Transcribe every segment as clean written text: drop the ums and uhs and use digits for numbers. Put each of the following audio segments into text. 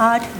8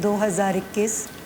2021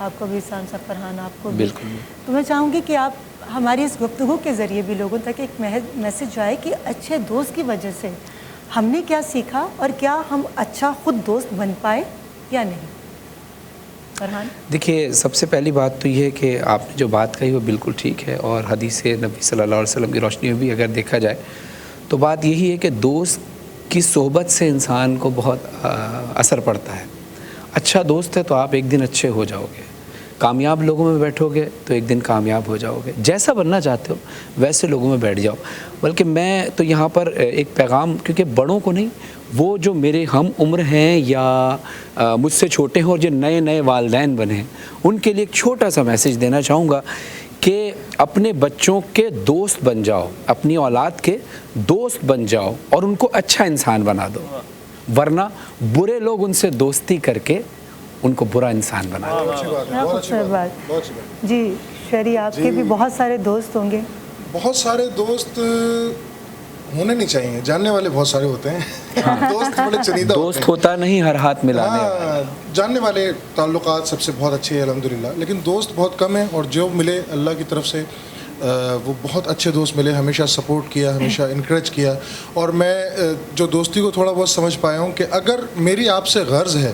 آپ کو بھی احسان صاحب، فرحان آپ کو بھی۔ بالکل۔ تو میں چاہوں گی کہ آپ ہماری اس گفتگو کے ذریعے بھی لوگوں تک ایک میسج جائے کہ اچھے دوست کی وجہ سے ہم نے کیا سیکھا اور کیا ہم اچھا خود دوست بن پائے یا نہیں۔ فرحان؟ دیکھیے، سب سے پہلی بات تو یہ ہے کہ آپ نے جو بات کہی وہ بالکل ٹھیک ہے، اور حدیث نبی صلی اللہ علیہ وسلم کی روشنی میں بھی اگر دیکھا جائے تو بات یہی ہے کہ دوست کی صحبت سے انسان کو بہت اثر پڑتا ہے۔ اچھا دوست ہے تو آپ ایک دن اچھے ہو جاؤ گے، کامیاب لوگوں میں بیٹھو گے تو ایک دن کامیاب ہو جاؤ گے، جیسا بننا چاہتے ہو ویسے لوگوں میں بیٹھ جاؤ۔ بلکہ میں تو یہاں پر ایک پیغام، کیونکہ بڑوں کو نہیں، وہ جو میرے ہم عمر ہیں یا مجھ سے چھوٹے ہیں اور جو نئے نئے والدین بنے ہیں، ان کے لیے ایک چھوٹا سا میسیج دینا چاہوں گا کہ اپنے بچوں کے دوست بن جاؤ، اپنی اولاد کے دوست بن جاؤ اور ان کو اچھا انسان بنا دو، ورنہ برے لوگ ان سے دوستی کر کے ان کو برا انسان بنا دیں۔ جی شہری، آپ کے بھی بہت سارے دوست ہوں گے۔ بہت سارے دوست ہونے نہیں چاہیے، جاننے والے بہت سارے ہوتے ہیں، دوست بڑے چنیدہ دوست ہوتا نہیں ہر ہاتھ ملانے والا۔ ہاں، جاننے والے تعلقات سب سے بہت اچھے ہیں الحمدللہ، لیکن دوست بہت کم ہیں، اور جو ملے اللہ کی طرف سے وہ بہت اچھے دوست ملے، ہمیشہ سپورٹ کیا، ہمیشہ انکریج کیا۔ اور میں جو دوستی کو تھوڑا بہت سمجھ پایا ہوں کہ اگر میری آپ سے غرض ہے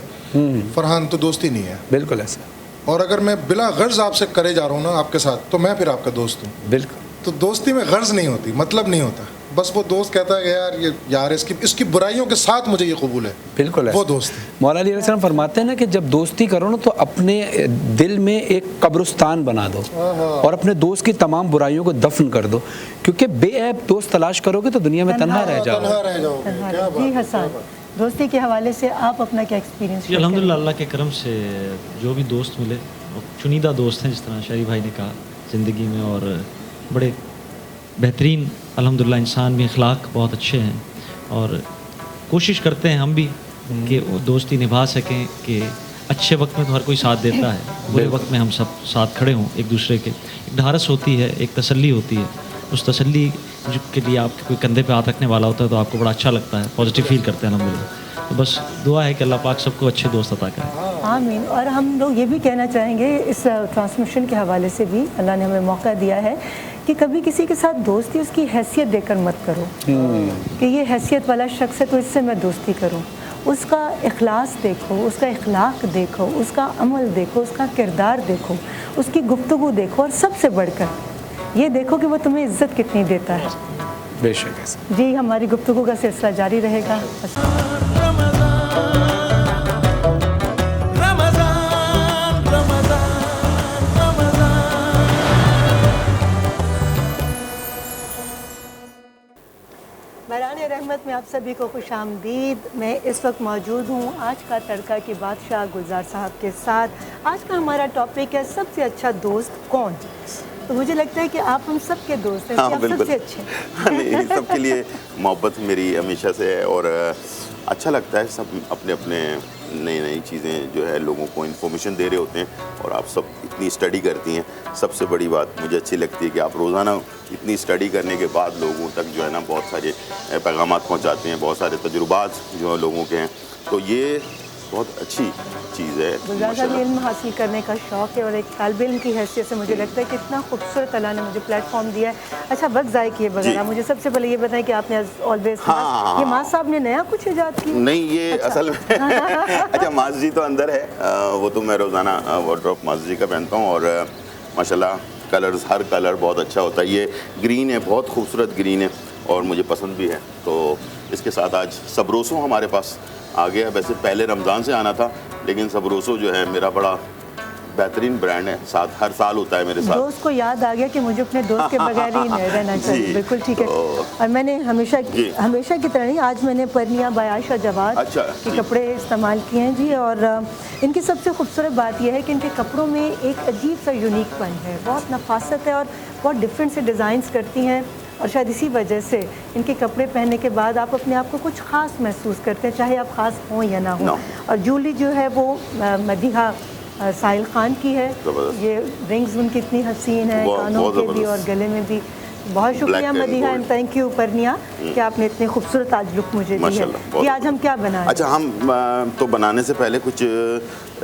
فرحان تو دوستی نہیں ہے، بالکل ایسا۔ اور اگر میں بلا غرض آپ سے کرے جا رہا ہوں نا آپ کے ساتھ، تو میں پھر آپ کا دوست ہوں۔ بالکل۔ تو دوستی میں غرض نہیں ہوتی، مطلب نہیں ہوتا، بس وہ دوست کہتا ہے کہ یار اس کی برائیوں کے ساتھ مجھے یہ قبول ہے، بالکل وہ دوست ہے۔ مولا علی علیہ السلام فرماتے ہیں نا کہ جب دوستی کرو نا تو اپنے دل میں ایک قبرستان بنا دو اور اپنے دوست کی تمام برائیوں کو دفن کر دو، کیونکہ بے عیب دوست تلاش کرو گے تو دنیا میں تنہا رہ جاؤ گے۔ جی حسن، دوستی کے حوالے سے آپ اپنا کیا ایکسپیرینس؟ جی الحمدللہ، اللہ کے کرم سے جو بھی دوست ملے، چنیدہ دوست ہیں جس طرح شہری بھائی نے کہا زندگی میں، اور بڑے بہترین الحمدللہ انسان بھی، اخلاق بہت اچھے ہیں، اور کوشش کرتے ہیں ہم بھی کہ وہ دوستی نبھا سکیں، کہ اچھے وقت میں تو ہر کوئی ساتھ دیتا ہے، برے وقت میں ہم سب ساتھ کھڑے ہوں ایک دوسرے کے۔ ایک ڈھارس ہوتی ہے، ایک تسلی ہوتی ہے، اس تسلی کے لیے آپ کے کوئی کندھے پہ ہاتھ رکھنے والا ہوتا ہے تو آپ کو بڑا اچھا لگتا ہے، پازیٹیو فیل کرتے ہیں الحمدللہ۔ تو بس دعا ہے کہ اللہ پاک سب کو اچھے دوست عطا کرے۔ آمین۔ اور ہم لوگ یہ بھی کہنا چاہیں گے اس ٹرانسمیشن کے حوالے سے بھی، اللہ نے ہمیں موقع دیا ہے کہ کبھی کسی کے ساتھ دوستی اس کی حیثیت دے کر مت کرو کہ یہ حیثیت والا شخص ہے تو اس سے میں دوستی کروں۔ اس کا اخلاص دیکھو، اس کا اخلاق دیکھو، اس کا عمل دیکھو، اس کا کردار دیکھو، اس کی گفتگو دیکھو، اور سب سے بڑھ کر یہ دیکھو کہ وہ تمہیں عزت کتنی دیتا ہے۔ بے شک ایسا۔ جی ہماری گفتگو کا سلسلہ جاری رہے گا۔ بہران رحمت میں آپ سبھی کو خوش آمدید۔ میں اس وقت موجود ہوں آج کا تڑکا کے بادشاہ گلزار صاحب کے ساتھ۔ آج کا ہمارا ٹاپک ہے سب سے اچھا دوست کون؟ تو مجھے لگتا ہے کہ آپ ہم سب کے دوست ہیں، آپ سب سے اچھے ہیں۔ سب کے لیے محبت میری ہمیشہ سے ہے، اور اچھا لگتا ہے، سب اپنے اپنے نئی نئی چیزیں جو ہے لوگوں کو انفارمیشن دے رہے ہوتے ہیں، اور آپ سب اتنی اسٹڈی کرتی ہیں۔ سب سے بڑی بات مجھے اچھی لگتی ہے کہ آپ روزانہ اتنی اسٹڈی کرنے کے بعد لوگوں تک جو ہے نا بہت سارے پیغامات پہنچاتے ہیں، بہت سارے تجربات جو لوگوں کے ہیں، تو یہ بہت اچھی چیز ہے۔ گلزار صاحب، علم حاصل کرنے کا شوق ہے، اور ایک طالب علم کی حیثیت سے مجھے لگتا ہے کہ اتنا خوبصورت اللہ نے مجھے پلیٹ فارم دیا ہے۔ اچھا، وقت ضائع کیے بغیر مجھے سب سے پہلے یہ بتائیں کہ آپ نے آلویز یہ ماں صاحب نے نیا کچھ ایجاد کیا؟ نہیں، یہ اصل میں اچھا ماس جی تو اندر ہے، وہ تو میں روزانہ وارڈروب ماس جی کا پہنتا ہوں، اور ماشاءاللہ کلرز، ہر کلر بہت اچھا ہوتا ہے۔ یہ گرین ہے، بہت خوبصورت گرین ہے، اور مجھے پسند بھی ہے۔ تو اس کے ساتھ آج سبروسو ہمارے پاس آ گیا۔ ویسے پہلے رمضان سے آنا تھا، لیکن سبروسو جو ہے میرا بڑا بہترین برانڈ ہے، ساتھ ہر سال ہوتا ہے میرے ساتھ۔ دوست کو یاد آ گیا کہ مجھے اپنے دوست کے بغیر ہی نہیں رہنا چاہیے۔ بالکل ٹھیک ہے۔ اور میں نے ہمیشہ کی طرح نہیں، آج میں نے پرنیا بائی عائشہ جواد کے کپڑے استعمال کیے ہیں جی، اور ان کی سب سے خوبصورت بات یہ ہے کہ ان کے کپڑوں میں ایک عجیب سا یونیک پن ہے، بہت نفاست ہے، اور بہت ڈفرینٹ سے ڈیزائنز کرتی ہیں، اور شاید اسی وجہ سے ان کے کپڑے پہننے کے بعد آپ اپنے آپ کو کچھ خاص محسوس کرتے ہیں، چاہے آپ خاص ہوں یا نہ ہوں۔ اور جولی جو ہے وہ مدیحہ ساحل خان کی ہے، یہ رنگز ان کی اتنی حسین ہیں، کانوں کے بھی اور گلے میں بھی۔ بہت شکریہ Madiha, and thank you Purnia کہ آپ نے اتنے خوبصورت آج لک مجھے دی ہے۔ یہ آج ہم کیا بنا رہے ہیں؟ اچھا، ہم تو بنانے سے پہلے کچھ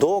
2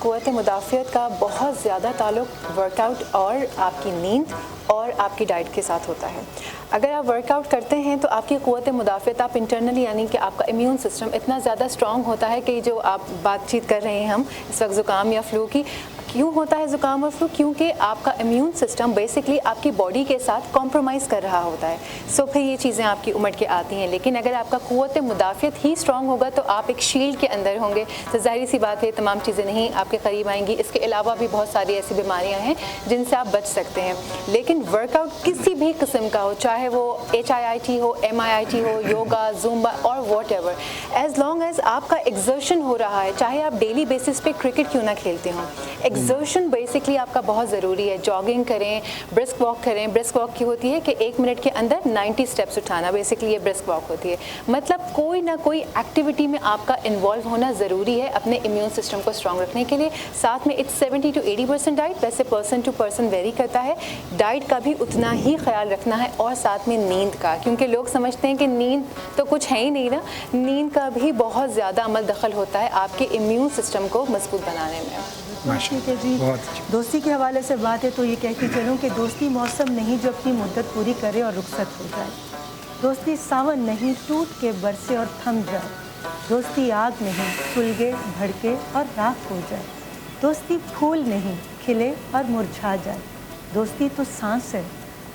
قوت مدافعت کا بہت زیادہ تعلق ورک آؤٹ اور آپ کی نیند اور آپ کی ڈائٹ کے ساتھ ہوتا ہے. اگر آپ ورک آؤٹ کرتے ہیں تو آپ کی قوت مدافعت، آپ انٹرنلی یعنی کہ آپ کا امیون سسٹم اتنا زیادہ اسٹرانگ ہوتا ہے کہ جو آپ بات چیت کر رہے ہیں ہم اس وقت زکام یا فلو کی، کیوں ہوتا ہے زکام اور فلو؟ کیونکہ آپ کا امیون سسٹم بیسکلی آپ کی باڈی کے ساتھ کمپرومائز کر رہا ہوتا ہے. سو پھر یہ چیزیں آپ کی امٹ کے آتی ہیں. لیکن اگر آپ کا قوت مدافعت ہی اسٹرانگ ہوگا تو آپ ایک شیلڈ کے اندر ہوں گے، تو ظاہری سی بات ہے تمام چیزیں نہیں آپ کے قریب آئیں گی. اس کے علاوہ بھی بہت ساری ایسی بیماریاں ہیں جن سے آپ بچ سکتے ہیں. لیکن ورک آؤٹ کسی بھی قسم کا ہو، چاہے وہ HIIT ہو، MIIT ہو، یوگا، زومبا اور what ever, as long as آپ کا ایگزرشن ہو رہا ہے، چاہے آپ ڈیلی بیسس پہ کرکٹ کیوں نہ کھیلتے ہوں، ایگزرشن بیسکلی آپ کا بہت ضروری ہے. جاگنگ کریں، برسک واک کریں. برسک واک کی ہوتی ہے کہ 1 منٹ کے اندر 90 اسٹیپس اٹھانا، بیسکلی یہ برسک واک ہوتی ہے. مطلب کوئی نہ کوئی ایکٹیویٹی میں آپ کا انوالو ہونا ضروری ہے اپنے امیون سسٹم کو اسٹرانگ رکھنے کے لیے. ساتھ میں 70 to 80% ڈائٹ، ویسے پرسن ٹو پرسن ویری کرتا ہے. ڈائٹ کا بھی اتنا ہی خیال رکھنا ہے اور ساتھ میں نیند کا، کیونکہ لوگ سمجھتے ہیں کہ نیند تو کچھ ہے ہی نہیں نا، نیند کا بھی بہت زیادہ عمل دخل ہوتا ہے آپ کے امیون سسٹم کو مضبوط بنانے میں. ٹھیک ہے جی. دوستی کے حوالے سے بات ہے تو یہ کہتی چلوں کہ دوستی موسم نہیں جو اپنی مدت پوری کرے اور رخصت ہو جائے. دوستی ساون نہیں ٹوٹ کے برسے اور تھم جائے. دوستی آگ نہیں سلگے بھڑکے اور راکھ ہو جائے. دوستی پھول نہیں کھلے اور مرجھا جائے. دوستی تو سانس ہے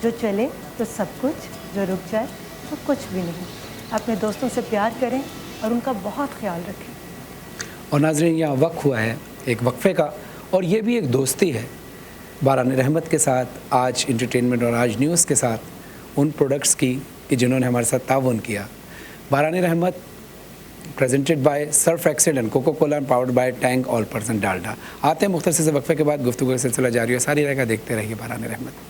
جو چلے تو سب کچھ، جو رک جائے تو کچھ بھی نہیں. اپنے دوستوں سے پیار کریں اور ان کا بہت خیال رکھیں. اور ناظرین، یہاں وقت ہوا ہے ایک وقفے کا، اور یہ بھی ایک دوستی ہے باران رحمت کے ساتھ، آج انٹرٹینمنٹ اور آج نیوز کے ساتھ ان پروڈکٹس کی کہ جنہوں نے ہمارے ساتھ تعاون کیا. باران رحمت presented by Surf Excel and Coca Cola and powered by tank all person Dalda. آتے ہیں مختصر سے وقفے کے بعد، گفتگو کا سلسلہ جاری ہے. ساری رہے گا، دیکھتے رہیے باران رحمت.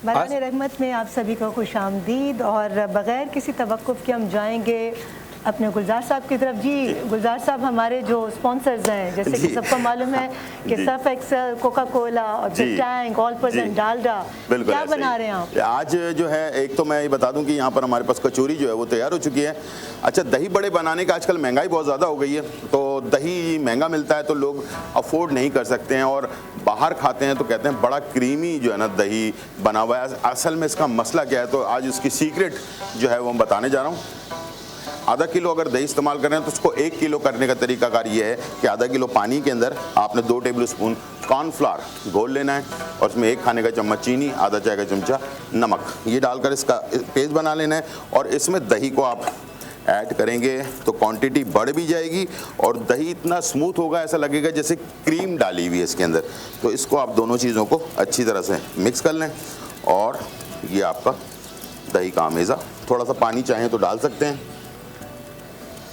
باران رحمت میں آپ سبھی کو خوش آمدید. اور بغیر کسی توقف کے ہم جائیں گے اپنے گلزار صاحب کی طرف. جی گلزار صاحب، ہمارے جو اسپانسرز ہیں جیسے کہ سب کو معلوم ہے کہ سرف ایکسل، کوکا کولا اور ٹینک آل پرسن ڈالڈا، کیا بنا رہے ہیں آپ آج؟ جو ہے ایک تو میں یہ بتا دوں کہ یہاں پر ہمارے پاس کچوری جو ہے وہ تیار ہو چکی ہے. اچھا، دہی بڑے بنانے کا آج کل مہنگائی بہت زیادہ ہو گئی ہے، تو دہی مہنگا ملتا ہے تو لوگ افورڈ نہیں کر سکتے ہیں اور باہر کھاتے ہیں تو کہتے ہیں بڑا کریمی جو ہے نا دہی بنا ہوا ہے. اصل میں اس کا مسئلہ کیا ہے؟ تو آج اس کی سیکرٹ جو ہے وہ ہم بتانے جا رہا ہوں. آدھا کلو اگر دہی استعمال کر رہے ہیں تو اس کو 1 کلو کرنے کا طریقہ کار یہ ہے کہ آدھا کلو پانی کے اندر آپ نے 2 ٹیبل اسپون کارن فلاور گھول لینا ہے اور اس میں 1 کھانے کا چمچ چینی، آدھا چائے کا چمچہ نمک، یہ ڈال کر اس کا پیسٹ بنا لینا ہے. اور اس میں دہی کو آپ ایڈ کریں گے تو کوانٹٹی بڑھ بھی جائے گی اور دہی اتنا اسموتھ ہوگا، ایسا لگے گا جیسے کریم ڈالی ہوئی ہے اس کے اندر. تو اس کو آپ دونوں چیزوں کو اچھی طرح سے مکس کر لیں اور یہ آپ کا دہی کا آمیزہ. تھوڑا سا پانی چاہیں تو ڈال سکتے ہیں.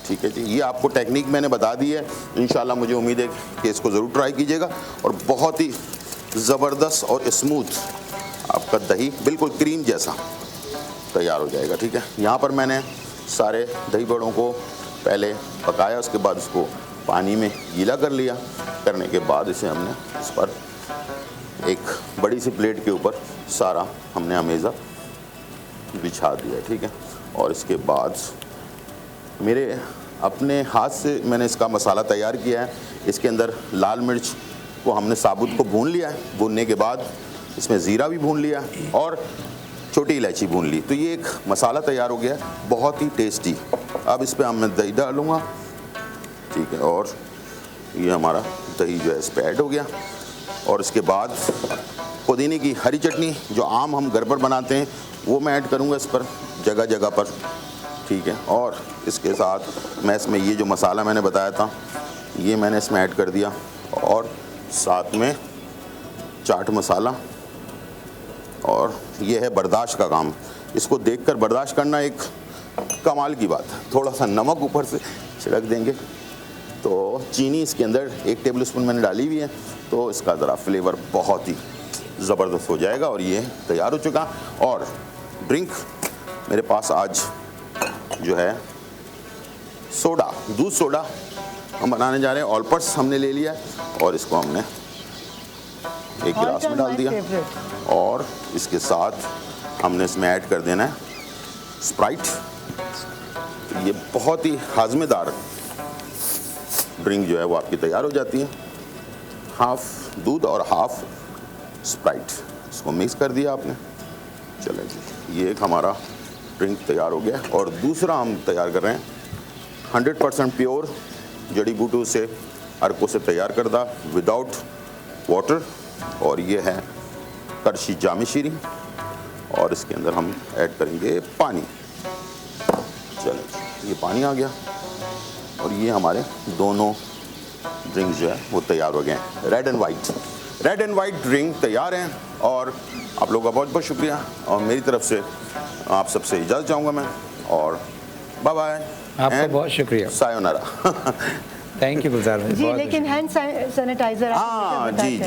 ٹھیک ہے جی، یہ آپ کو ٹیکنیک میں نے بتا دی ہے. انشاءاللہ مجھے امید ہے کہ اس کو ضرور ٹرائی کیجیے گا اور بہت ہی زبردست اور اسموتھ آپ کا دہی بالکل کریم جیسا تیار ہو جائے گا. ٹھیک ہے، یہاں پر میں نے سارے دہی بڑوں کو پہلے پکایا، اس کے بعد اس کو پانی میں گیلا کر لیا. کرنے کے بعد اسے ہم نے اس پر ایک بڑی سی پلیٹ کے اوپر سارا ہم نے امیزہ بچھا دیا. ٹھیک ہے، اور اس کے بعد میرے اپنے ہاتھ سے میں نے اس کا مسالہ تیار کیا ہے. اس کے اندر لال مرچ کو ہم نے ثابت کو بھون لیا ہے. بھوننے کے بعد اس میں زیرہ بھی بھون لیا اور چھوٹی الائچی بھون لی. تو یہ ایک مسالہ تیار ہو گیا ہے، بہت ہی ٹیسٹی. اب اس پہ میں دہی ڈالوں گا. ٹھیک ہے، اور یہ ہمارا دہی جو ہے اس پہ ایڈ ہو گیا. اور اس کے بعد پودینے کی ہری چٹنی جو عام ہم گھر پر بناتے ہیں وہ میں ایڈ کروں گا اس پر جگہ جگہ پر. ٹھیک ہے، اور اس کے ساتھ میں اس میں یہ جو مسالہ میں نے بتایا تھا یہ میں نے اس میں ایڈ کر دیا اور ساتھ میں چاٹ مسالہ. اور یہ ہے برداشت کا کام، اس کو دیکھ کر برداشت کرنا ایک کمال کی بات ہے. تھوڑا سا نمک اوپر سے چھڑک دیں گے تو چینی اس کے اندر 1 ٹیبل اسپون میں نے ڈالی ہوئی ہے تو اس کا ذرا فلیور بہت ہی زبردست ہو جائے گا. اور یہ تیار ہو چکا. اور ڈرنک میرے پاس آج جو ہے سوڈا، دودھ سوڈا ہم بنانے جا رہے ہیں. آل پرس ہم نے لے لیا اور اس کو ہم نے ایک گلاس میں ڈال دیا اور اس کے ساتھ ہم نے اس میں ایڈ کر دینا ہے اسپرائٹ. یہ بہت ہی ہاضمے دار ڈرنک جو ہے وہ آپ کی تیار ہو جاتی ہے. ہاف دودھ اور ہاف اسپرائٹ اس کو مکس کر دیا آپ نے. چلیں جی یہ ایک ہمارا ڈرنک تیار ہو گیا. اور دوسرا ہم تیار کر رہے ہیں 100% پیور جڑی بوٹیوں سے ارکوں سے تیار کردہ وداؤٹ واٹر. اور یہ ہے کرشی جامع شیریں اور اس کے اندر ہم ایڈ کریں گے پانی. چلیں یہ پانی آ گیا اور یہ ہمارے دونوں ڈرنک جو ہے وہ تیار ہو گئے ہیں. ریڈ اینڈ وائٹ ڈرنک تیار ہیں. اور آپ لوگوں کا بہت بہت شکریہ اور میری طرف سے آپ سب سے اجازت چاہوں گا میں. اور بائے بائے. آپ کا بہت شکریہ. سایونارا. تھینک یو گلزار بھائی. جی لیکن ہینڈ سینیٹائزر ہاں جی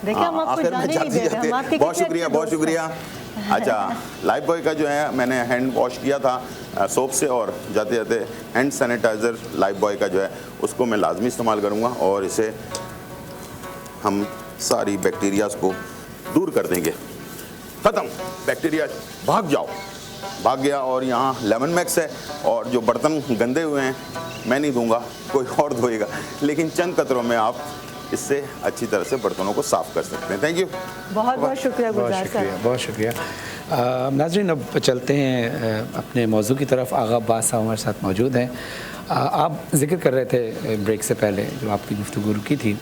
دیکھیں ہم آپ کو جانے نہیں دے رہے. ہم آپ کے بہت شکریہ. اچھا لائف بوائے کا جو ہے میں نے ہینڈ واش کیا تھا سوپ سے اور جاتے جاتے ہینڈ سینیٹائزر لائف بوائے کا جو ہے اس کو میں لازمی استعمال کروں گا اور اسے ہم ساری بیکٹیریاز کو دور کر دیں گے. ختم بیکٹیریا بھاگ گیا. اور یہاں لیمن میکس ہے اور جو برتن گندے ہوئے ہیں میں نہیں دوں گا کوئی اور دھوئے گا لیکن چند قطروں میں آپ اس سے اچھی طرح سے برتنوں کو صاف کر سکتے ہیں. Thank you. بہت بہت شکریہ گلزار صاحب. بہت شکریہ. ناظرین اب چلتے ہیں اپنے موضوع کی طرف. آغا عباس صاحب ہمارے ساتھ موجود ہیں. آپ ذکر کر رہے تھے بریک سے پہلے جو آپ کی گفتگو کی تھی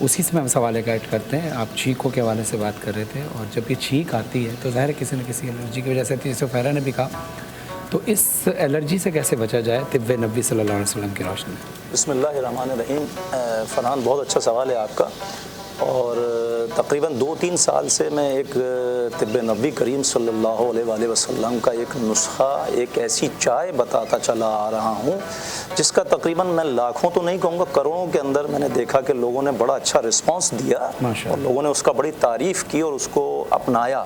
اسی سے میں ہم سوال ایڈ کرتے ہیں. آپ چھینکوں کے حوالے سے بات کر رہے تھے اور جب یہ چھینک آتی ہے تو ظاہر ہے کسی نہ کسی الرجی کی وجہ سے آتی ہے. سفیرہ نے بھی کہا تو اس الرجی سے کیسے بچا جائے طب نبوی صلی اللہ علیہ وسلم کی روشنی میں؟ بسم اللہ الرحمن الرحیم. فرحان بہت اچھا سوال ہے آپ کا. اور تقریباً 2-3 سال سے میں ایک طب نبوی کریم صلی اللہ علیہ وآلہ وسلم کا ایک نسخہ ایک ایسی چائے بتاتا چلا آ رہا ہوں جس کا تقریباً میں لاکھوں تو نہیں کہوں گا کروڑوں کے اندر میں نے دیکھا کہ لوگوں نے بڑا اچھا رسپانس دیا اور لوگوں نے اس کا بڑی تعریف کی اور اس کو اپنایا.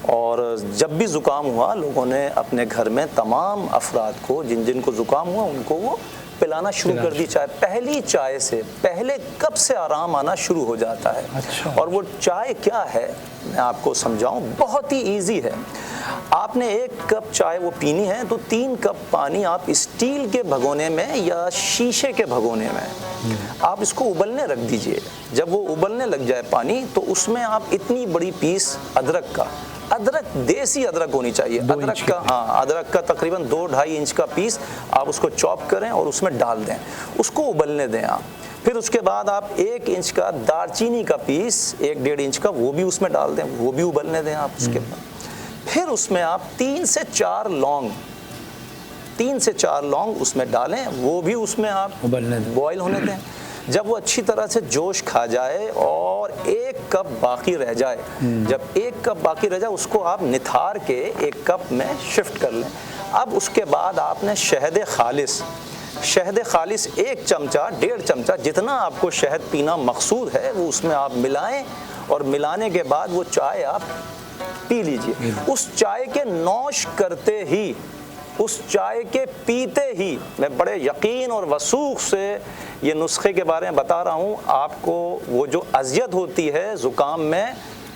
اور جب بھی زکام ہوا لوگوں نے اپنے گھر میں تمام افراد کو جن کو زکام ہوا ان کو وہ پلانا شروع کر دی چائے. پہلی چائے سے پہلے کپ سے آرام آنا شروع ہو جاتا ہے. اور وہ چائے کیا ہے میں آپ کو سمجھاؤں. بہت ہی ایزی ہے. آپ نے 1 کپ چائے وہ پینی ہے تو 3 کپ پانی آپ اسٹیل کے بھگونے میں یا شیشے کے بھگونے میں آپ اس کو ابلنے رکھ دیجئے. جب وہ ابلنے لگ جائے پانی تو اس میں آپ اتنی بڑی پیس ادرک دیسی ادرک ہونی چاہیے. ادرک کا تقریباً 2-2.5 انچ کا پیس آپ اس کو چاپ کریں اور اس میں ڈال دیں. اس کو ابلنے دیں آپ. پھر اس کے بعد آپ 1 انچ کا دار چینی کا پیس 1-1.5 انچ کا وہ بھی اس میں ڈال دیں. وہ بھی ابلنے دیں آپ. اس کے بعد پھر اس میں آپ 3 سے 4 لونگ اس میں ڈالیں. وہ بھی اس میں آپ بوائل ہونے دیں. جب وہ اچھی طرح سے جوش کھا جائے اور 1 کپ باقی رہ جائے اس کو آپ نتھار کے 1 کپ میں شفٹ کر لیں. اب اس کے بعد آپ نے شہد خالص 1 چمچہ 1.5 چمچہ جتنا آپ کو شہد پینا مقصود ہے وہ اس میں آپ ملائیں اور ملانے کے بعد وہ چائے آپ پی لیجئے. اس چائے کے نوش کرتے ہی اس چائے کے پیتے ہی میں بڑے یقین اور وثوق سے یہ نسخے کے بارے میں بتا رہا ہوں آپ کو وہ جو اذیت ہوتی ہے زکام میں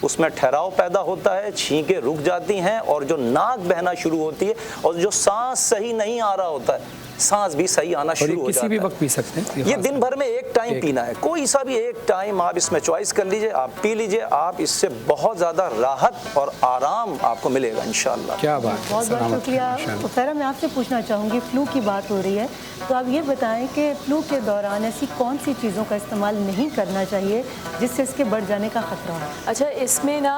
اس میں ٹھہراؤ پیدا ہوتا ہے. چھینکیں رک جاتی ہیں اور جو ناک بہنا شروع ہوتی ہے اور جو سانس صحیح نہیں آ رہا ہوتا ہے سانس بھی صحیح آنا شروع ہو جاتا ہے. کسی بھی وقت پی سکتے ہیں. یہ دن بھر میں 1 ٹائم پینا ہے. کوئی سا بھی 1 ٹائم آپ اس میں چوائس کر لیجئے آپ پی لیجئے. آپ اس سے بہت زیادہ راحت اور آرام آپ کو ملے گا انشاءاللہ. کیا بات. بہت بہت شکریہ. خیرہ میں آپ سے پوچھنا چاہوں گی فلو کی بات ہو رہی ہے تو آپ یہ بتائیں کہ فلو کے دوران ایسی کون سی چیزوں کا استعمال نہیں کرنا چاہیے جس سے اس کے بڑھ جانے کا خطرہ ہو؟ اچھا اس میں نا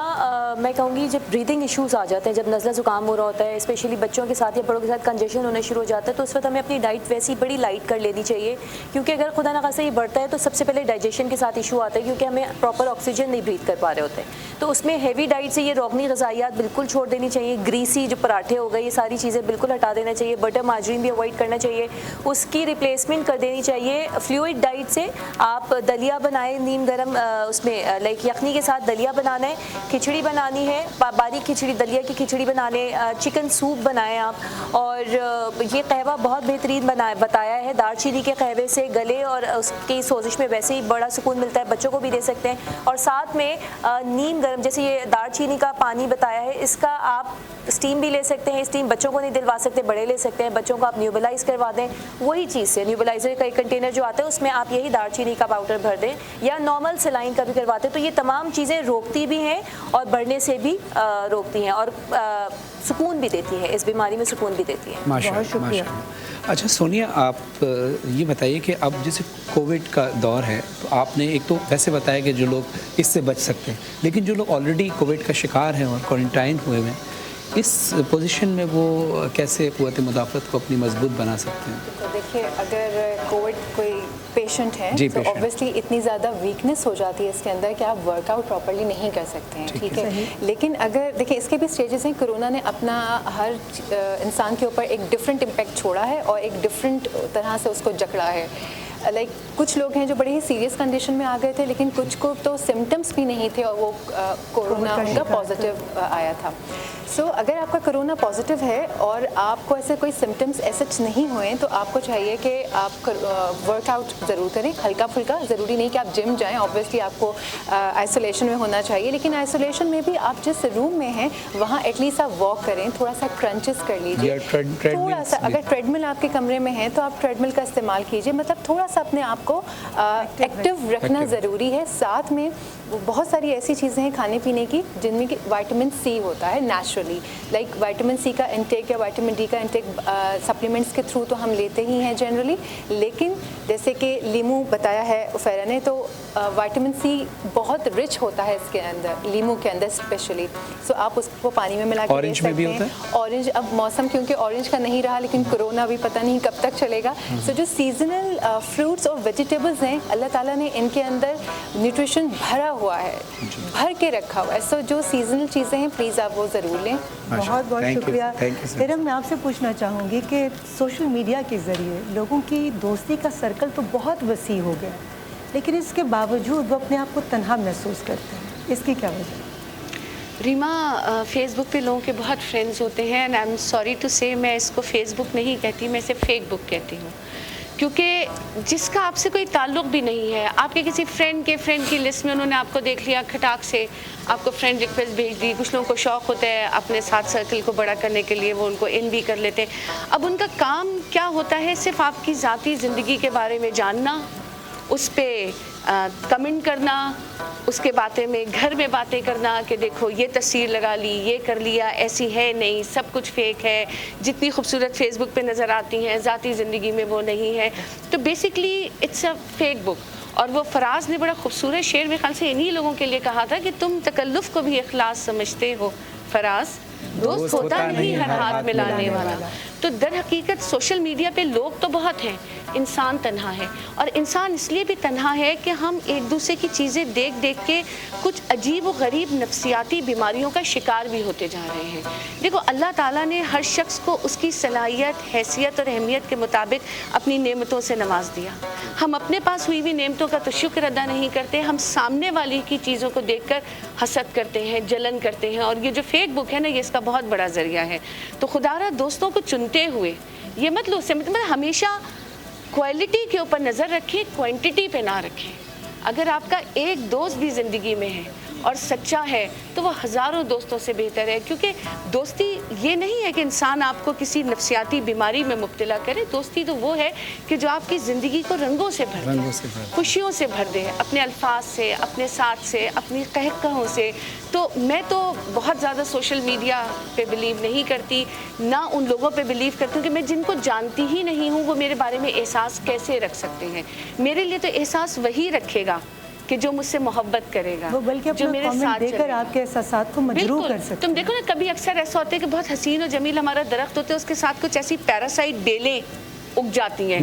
میں کہوں گی جب بریدنگ ایشوز آ جاتے ہیں جب نزلہ زکام ہو رہا ہوتا ہے اسپیشلی بچوں کے ساتھ یا بڑوں کے ساتھ کنجیشن ہونا شروع ہو جاتا ہے تو اس وقت ہمیں اپنی ڈائٹ ویسی بڑی لائٹ کر لینی چاہیے کیونکہ اگر خدا نخواستہ یہ بڑھتا ہے تو سب سے پہلے ڈائجیشن کے ساتھ ایشو آتا ہے کیونکہ ہمیں پراپر آکسیجن نہیں بریتھ کر پا رہے ہوتے ہیں. تو اس میں ہیوی ڈائٹ سے یہ روغنی غذائیات بالکل چھوڑ دینی چاہیے. گریسی جو پراٹھے ہو گئے یہ ساری چیزیں بالکل ہٹا دینا چاہیے. بٹر مارجرین بھی اوائڈ کرنا چاہیے. اس کی ریپلیسمنٹ کر دینی چاہیے فلوئڈ ڈائٹ سے. آپ دلیا بنائیں نیم گرم اس میں لائک یخنی کے ساتھ دلیا بنانا ہے کھچڑی بنا بنانی ہے باریک کھچڑی, دلیا کی کھچڑی بنا لیں, چکن سوپ بنائیں آپ. اور یہ قہوہ بہت بہترین بتایا ہے, دار چینی کے قہوے سے گلے اور اس کی سوزش میں ویسے ہی بڑا سکون ملتا ہے, بچوں کو بھی دے سکتے ہیں. اور ساتھ میں نیم گرم, جیسے یہ دار چینی کا پانی بتایا ہے, اس کا آپ اسٹیم بھی لے سکتے ہیں. اسٹیم بچوں کو نہیں دلوا سکتے, بڑے لے سکتے ہیں. بچوں کو آپ نیوبلائز کروا دیں, وہی چیز سے نیوبلائزر کا ایک کنٹینر جو آتا ہے اس میں آپ یہی دار چینی کا پاؤڈر بھر دیں, یا نارمل سلائن کا بھی کرواتے ہیں. تو یہ تمام چیزیں روکتی بھی ہیں اور بڑھنے سے بھی روکتی ہیں, اور سکون بھی دیتی ہیں, اس بیماری میں سکون بھی دیتی ہیں. بہت شکریہ. اچھا سونیا, آپ یہ بتائیے کہ اب جیسے کووڈ کا دور ہے, تو آپ نے ایک تو ویسے بتایا کہ جو لوگ اس سے بچ سکتے ہیں, لیکن جو لوگ آلریڈی کووڈ کا شکار ہیں اور کوارنٹائن ہوئے ہوئے ہیں, اس پوزیشن میں وہ کیسے قوت مدافعت کو اپنی مضبوط بنا سکتے ہیں؟ تو دیکھیے, اگر کووڈ کوئی پیشنٹ ہے تو patient. اوبویسلی اتنی زیادہ ویکنس ہو جاتی ہے اس کے اندر کہ آپ ورک آؤٹ پراپرلی نہیں کر سکتے ہیں, ٹھیک ہے. لیکن اگر دیکھیں, اس کے بھی اسٹیجز ہیں. کرونا نے اپنا ہر انسان کے اوپر ایک ڈفرینٹ امپیکٹ چھوڑا ہے اور ایک ڈفرینٹ طرح سے اس کو جکڑا ہے. لائک کچھ لوگ ہیں جو بڑے ہی سیریس کنڈیشن میں آ گئے تھے, لیکن کچھ کو تو سمٹمس بھی نہیں تھے اور وہ کورونا ان کا پازیٹیو آیا تھا. سو اگر آپ کا کرونا پازیٹیو ہے اور آپ کو ایسے کوئی سمٹمس ایسے نہیں ہوئے ہیں, تو آپ کو چاہیے کہ آپ ورک آؤٹ ضرور کریں, ہلکا پھلکا. ضروری نہیں کہ آپ جم جائیں, اوبویسلی آپ کو آئسولیشن میں ہونا چاہیے, لیکن آئسولیشن میں بھی آپ جس روم میں ہیں وہاں ایٹ لیسٹ آپ واک کریں, تھوڑا سا کرنچز کر لیجیے, تھوڑا سا. اگر ٹریڈ مل آپ کے کمرے میں ہے تو آپ ٹریڈ مل کا استعمال کیجیے. مطلب تھوڑا سا اپنے آپ کو ایکٹیو رکھنا ضروری ہے. ساتھ میں بہت ساری ایسی چیزیں ہیں کھانے پینے کی جن میں کہ وائٹامن سی ہوتا ہے نیچرلی. لائک وائٹامن سی کا انٹیک یا وائٹامن ڈی کا انٹیک سپلیمنٹس کے تھرو تو ہم لیتے ہی ہیں جنرلی, لیکن جیسے کہ لیمو بتایا ہے عفیرہ نے, تو وائٹامن سی بہت رچ ہوتا ہے اس کے اندر, لیمو کے اندر اسپیشلی. سو آپ اس کو پانی میں ملا کے لے سکتے ہیں. اورنج اب موسم کیونکہ اورنج کا نہیں رہا, لیکن کرونا بھی پتہ نہیں کب تک چلے گا. سو جو سیزنل فروٹس اور ویجیٹیبلز ہیں, اللہ تعالیٰ نے ان کے اندر نیوٹریشن بھرا ہوا ہے, بھر کے رکھا ہوا ہے. سو جو سیزنل چیزیں ہیں پلیز آپ وہ ضرور لیں. بہت بہت شکریہ. ارم, میں آپ سے پوچھنا چاہوں گی کہ سوشل میڈیا کے ذریعے لوگوں کی دوستی کا سرکل تو بہت وسیع ہو گیا, لیکن اس کے باوجود وہ اپنے آپ کو تنہا محسوس کرتے ہیں. اس کی کیا وجہ؟ ریما, فیس بک پہ لوگوں کے بہت فرینڈز ہوتے ہیں, and I'm sorry to say میں اس کو فیس بک نہیں کہتی, میں اسے فیک بک کہتی ہوں, کیونکہ جس کا آپ سے کوئی تعلق بھی نہیں ہے. آپ کے کسی فرینڈ کی لسٹ میں انہوں نے آپ کو دیکھ لیا, کھٹاک سے آپ کو فرینڈ ریکویسٹ بھیج دی. کچھ لوگوں کو شوق ہوتا ہے اپنے ساتھ سرکل کو بڑا کرنے کے لیے, وہ ان کو ان بھی کر لیتے ہیں. اب ان کا کام کیا ہوتا ہے, صرف آپ کی ذاتی زندگی کے بارے میں جاننا, اس پہ کمنٹ کرنا, اس کے باتیں میں گھر میں باتیں کرنا کہ دیکھو یہ تصویر لگا لی, یہ کر لیا, ایسی ہے نہیں, سب کچھ فیک ہے. جتنی خوبصورت فیس بک پہ نظر آتی ہیں ذاتی زندگی میں وہ نہیں ہے. تو بیسکلی اٹس اے فیک بک. اور وہ فراز نے بڑا خوبصورت شعر میرے خیال سے انہی لوگوں کے لیے کہا تھا کہ تم تکلف کو بھی اخلاص سمجھتے ہو, فراز دوست ہوتا نہیں ہر ہاتھ ملانے والا. تو در حقیقت سوشل میڈیا پہ لوگ تو بہت ہیں, انسان تنہا ہے. اور انسان اس لیے بھی تنہا ہے کہ ہم ایک دوسرے کی چیزیں دیکھ دیکھ کے کچھ عجیب و غریب نفسیاتی بیماریوں کا شکار بھی ہوتے جا رہے ہیں. دیکھو, اللہ تعالیٰ نے ہر شخص کو اس کی صلاحیت, حیثیت اور اہمیت کے مطابق اپنی نعمتوں سے نواز دیا. ہم اپنے پاس ہوئی ہوئی نعمتوں کا تو شکر ادا نہیں کرتے, ہم سامنے والی کی چیزوں کو دیکھ کر حسد کرتے ہیں, جلن کرتے ہیں. اور یہ جو فیک بک ہے نا, یہ اس کا بہت بڑا ذریعہ ہے. تو خدا را دوستوں کو چنتے ہوئے یہ مطلب ہمیشہ کوالٹی کے اوپر نظر رکھیں, کوانٹٹی پہ نہ رکھیں. اگر آپ کا ایک دوست بھی زندگی میں ہے اور سچا ہے تو وہ ہزاروں دوستوں سے بہتر ہے. کیونکہ دوستی یہ نہیں ہے کہ انسان آپ کو کسی نفسیاتی بیماری میں مبتلا کرے. دوستی تو وہ ہے کہ جو آپ کی زندگی کو رنگوں سے بھر دے, خوشیوں سے بھر دے, اپنے الفاظ سے, اپنے ساتھ سے, اپنی قہقہوں سے. تو میں تو بہت زیادہ سوشل میڈیا پہ بلیو نہیں کرتی, نہ ان لوگوں پہ بلیو کرتی ہوں کہ میں جن کو جانتی ہی نہیں ہوں وہ میرے بارے میں احساس کیسے رکھ سکتے ہیں. میرے لیے تو احساس وہی رکھے گا کہ جو مجھ سے محبت کرے گا, وہ بلکہ جو میرے ساتھ دے کر آپ کے احساسات کو مجروح کر سکتے. تم دیکھو نا, کبھی اکثر ایسا ہوتا ہے کہ بہت حسین و جمیل ہمارا درخت ہوتا ہے, اس کے ساتھ کچھ ایسی پیراسائٹ بیلیں اگ جاتی ہیں,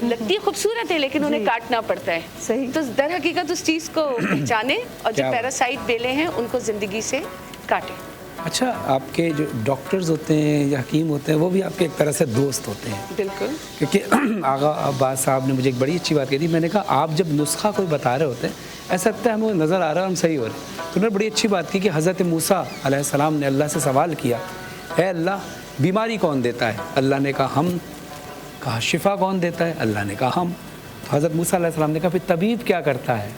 لگتی خوبصورت ہے لیکن انہیں کاٹنا پڑتا ہے. صحیح. تو در حقیقت اس چیز کو پہچانے اور جو پیراسائٹ بیلیں ہیں ان کو زندگی سے کاٹیں. اچھا, آپ کے جو ڈاکٹرز ہوتے ہیں یا حکیم ہوتے ہیں وہ بھی آپ کے ایک طرح سے دوست ہوتے ہیں. بالکل. کیونکہ آغا عباس صاحب نے مجھے ایک بڑی اچھی بات کہی تھی. میں نے کہا آپ جب نسخہ کوئی بتا رہے ہوتے ہیں ایسا لگتا ہے ہمیں نظر آ رہا ہے ہم صحیح ہو رہے ہیں. تو انہوں نے بڑی اچھی بات کی کہ حضرت موسیٰ علیہ السلام نے اللہ سے سوال کیا, اے اللہ بیماری کون دیتا ہے؟ اللہ نے کہا ہم. کہا شفا کون دیتا ہے؟ اللہ نے کہا ہم. تو حضرت موسیٰ علیہ السلام نے کہا پھر طبیب کیا کرتا ہے؟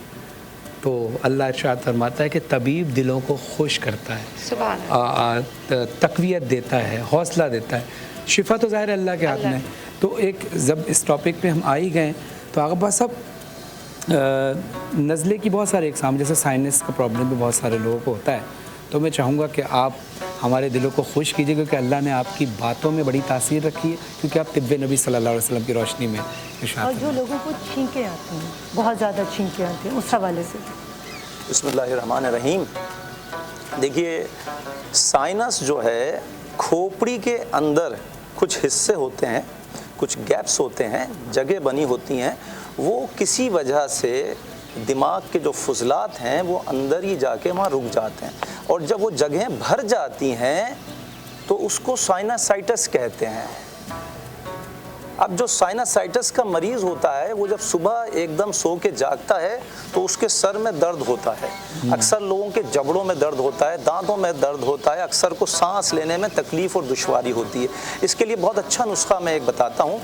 تو اللہ ارشاد فرماتا ہے کہ طبیب دلوں کو خوش کرتا ہے, تقویت دیتا ہے, حوصلہ دیتا ہے. شفا تو ظاہر اللہ کے ہاتھ میں. تو ایک جب اس ٹاپک پہ ہم آ ہی گئے تو آگے بس اب نزلے کی بہت سارے اقسام, جیسے سائنس کا پرابلم بھی بہت سارے لوگوں کو ہوتا ہے. تو میں چاہوں گا کہ آپ ہمارے دلوں کو خوش کیجیے, کیونکہ اللہ نے آپ کی باتوں میں بڑی تاثیر رکھی ہے, کیونکہ آپ طب نبی صلی اللہ علیہ وسلم کی روشنی میں اور جو لوگوں کو چھینکیں آتی ہیں, بہت زیادہ چھینکیں آتی ہیں, اس حوالے سے. بسم اللہ الرحمن الرحیم. دیکھیے سائنس جو ہے, کھوپڑی کے اندر کچھ حصے ہوتے ہیں, کچھ گیپس ہوتے ہیں, جگہ بنی ہوتی ہیں, وہ کسی وجہ سے دماغ کے جو فضلات ہیں وہ اندر ہی جا کے وہاں رک جاتے ہیں, اور جب وہ جگہیں بھر جاتی ہیں تو اس کو سائنسائٹس کہتے ہیں. اب جو سائنسائٹس کا مریض ہوتا ہے وہ جب صبح ایک دم سو کے جاگتا ہے تو اس کے سر میں درد ہوتا ہے, اکثر لوگوں کے جبڑوں میں درد ہوتا ہے, دانتوں میں درد ہوتا ہے, اکثر کو سانس لینے میں تکلیف اور دشواری ہوتی ہے. اس کے لیے بہت اچھا نسخہ میں ایک بتاتا ہوں.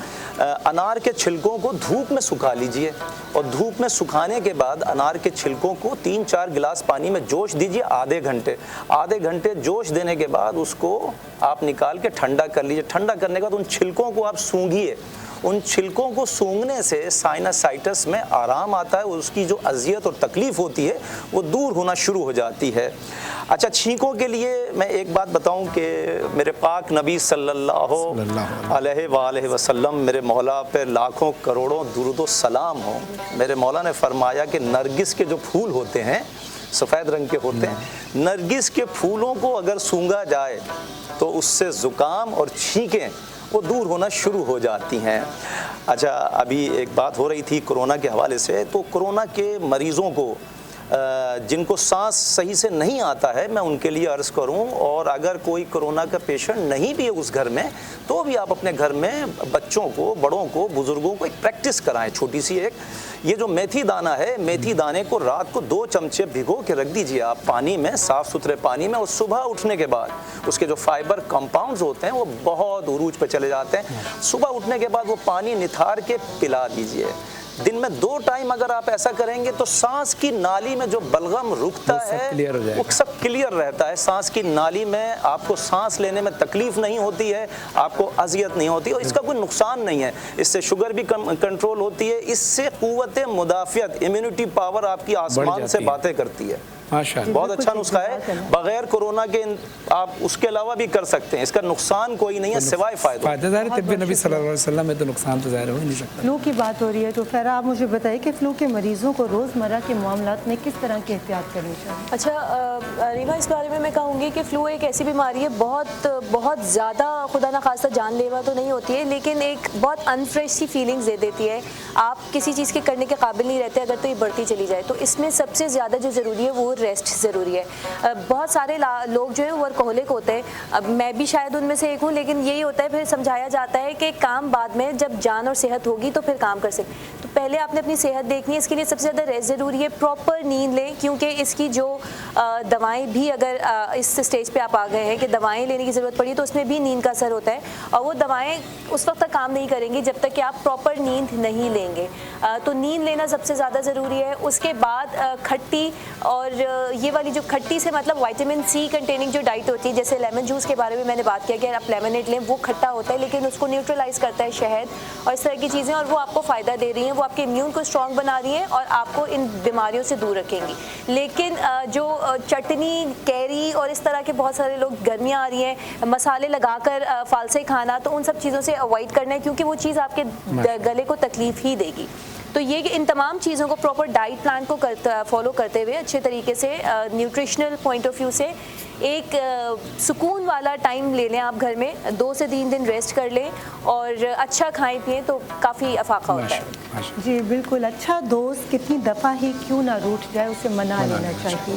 انار کے چھلکوں کو دھوپ میں سکھا لیجئے, اور دھوپ میں سکھانے کے بعد انار کے چھلکوں کو 3-4 گلاس پانی میں جوش دیجئے آدھے گھنٹے جوش دینے کے بعد اس کو آپ نکال کے ٹھنڈا کر لیجئے. ٹھنڈا کرنے کے بعد ان چھلکوں کو آپ سونگھیے. ان چھلکوں کو سونگھنے سے سائنسائٹس میں آرام آتا ہے, اس کی جو اذیت اور تکلیف ہوتی ہے وہ دور ہونا شروع ہو جاتی ہے. اچھا, چھینکوں کے لیے میں ایک بات بتاؤں کہ میرے پاک نبی صلی اللہ علیہ وآلہ وسلم, میرے مولا پہ لاکھوں کروڑوں درود و سلام ہو. میرے مولا نے فرمایا کہ نرگس کے جو پھول ہوتے ہیں سفید رنگ کے ہوتے ہیں, نرگس کے پھولوں کو اگر سونگا جائے تو اس سے زکام اور چھینکیں وہ دور ہونا شروع ہو جاتی ہیں. اچھا, ابھی ایک بات ہو رہی تھی کرونا کے حوالے سے, تو کرونا کے مریضوں کو جن کو سانس صحیح سے نہیں آتا ہے, میں ان کے لیے عرض کروں, اور اگر کوئی کرونا کا پیشنٹ نہیں بھی ہے اس گھر میں تو بھی آپ اپنے گھر میں بچوں کو, بڑوں کو, بزرگوں کو ایک پریکٹس کرائیں چھوٹی سی. ایک یہ جو میتھی دانہ ہے, میتھی دانے کو رات کو 2 چمچے بھگو کے رکھ دیجئے آپ پانی میں, صاف ستھرے پانی میں, اور صبح اٹھنے کے بعد اس کے جو فائبر کمپاؤنڈز ہوتے ہیں وہ بہت عروج پہ چلے جاتے ہیں. صبح اٹھنے کے بعد وہ پانی نتھار کے پلا دیجئے. دن میں 2 ٹائم اگر آپ ایسا کریں گے تو سانس کی نالی میں جو بلغم رکتا ہے وہ سب کلیئر رہتا ہے. سانس کی نالی میں آپ کو سانس لینے میں تکلیف نہیں ہوتی ہے, آپ کو اذیت نہیں ہوتی, اور اس کا کوئی نقصان نہیں ہے. اس سے شوگر بھی کنٹرول ہوتی ہے, اس سے قوت مدافعت, امیونٹی پاور آپ کی آسمان سے باتیں کرتی ہے. بہت اچھا نسخہ ہے, بغیر کورونا کے آپ اس کے علاوہ بھی کر سکتے ہیں, اس کا نقصان کوئی نہیں ہے سوائے فائدہ. ظاہر طب نبی صلی اللہ علیہ وسلم میں تو نقصان تو ظاہر ہو ہی نہیں سکتا. فلو کی بات ہو رہی ہے تو خیر آپ مجھے بتائیے کہ فلو کے مریضوں کو روزمرہ کے معاملات میں کس طرح کی احتیاط کرنی چاہیے؟ اچھا ریما, اس بارے میں میں کہوں گی کہ فلو ایک ایسی بیماری ہے بہت زیادہ خدا نخواستہ جان لیوا تو نہیں ہوتی ہے, لیکن ایک بہت انفریش سی فیلنگز دے دیتی ہے. آپ کسی چیز کے کرنے کے قابل نہیں رہتے اگر تو یہ بڑھتی چلی جائے. تو اس میں سب سے زیادہ جو ضروری ہے وہ ریسٹ ضروری ہے. بہت سارے لوگ جو ہیں ورکہولک ہوتے ہیں, اب میں بھی شاید ان میں سے ایک ہوں, لیکن یہی ہوتا ہے پھر سمجھایا جاتا ہے کہ کام بعد میں جب جان اور صحت ہوگی تو پھر کام کر سکتے. تو پہلے آپ نے اپنی صحت دیکھنی ہے, اس کے لیے سب سے زیادہ ریسٹ ضروری ہے. پراپر نیند لیں, کیونکہ اس کی جو دوائیں بھی اگر اس اسٹیج پہ آپ آ گئے ہیں کہ دوائیں لینے کی ضرورت پڑی تو اس میں بھی نیند کا اثر ہوتا ہے, اور وہ دوائیں اس وقت تک کام نہیں کریں گی جب تک کہ آپ پراپر نیند نہیں لیں گے. تو نیند لینا سب سے زیادہ ضروری ہے. اس کے بعد کھٹی, اور یہ والی جو کھٹی سے مطلب وائٹامن سی کنٹیننگ جو ڈائٹ ہوتی ہے, جیسے لیمن جوس کے بارے میں میں نے بات کیا کہ آپ لیمنیٹ لیں, وہ کھٹا ہوتا ہے لیکن اس کو نیوٹرلائز کرتا ہے شہد اور اس طرح کی چیزیں, اور وہ آپ کو فائدہ دے رہی ہیں, وہ آپ کے امیون کو اسٹرانگ بنا رہی ہیں اور آپ کو ان بیماریوں سے دور رکھیں گی. لیکن جو چٹنی, کیری اور اس طرح کے بہت سارے لوگ, گرمیاں آ رہی ہیں, مسالے لگا کر فالسے کھانا, تو ان سب چیزوں سے اوائڈ کرنا ہے کیونکہ وہ چیز آپ کے گلے کو تکلیف ہی دے گی. تو یہ کہ ان تمام چیزوں کو پراپر ڈائٹ پلان کو فالو کرتے ہوئے اچھے طریقے سے نیوٹریشنل پوائنٹ آف ویو سے ایک سکون والا ٹائم لے لیں. آپ گھر میں 2 سے 3 دن ریسٹ کر لیں اور اچھا کھائیں پئیں تو کافی افاقہ ہوتا ہے. جی بالکل. اچھا دوست کتنی دفعہ ہی کیوں نہ روٹھ جائے, اسے منا لینا چاہیے.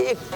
1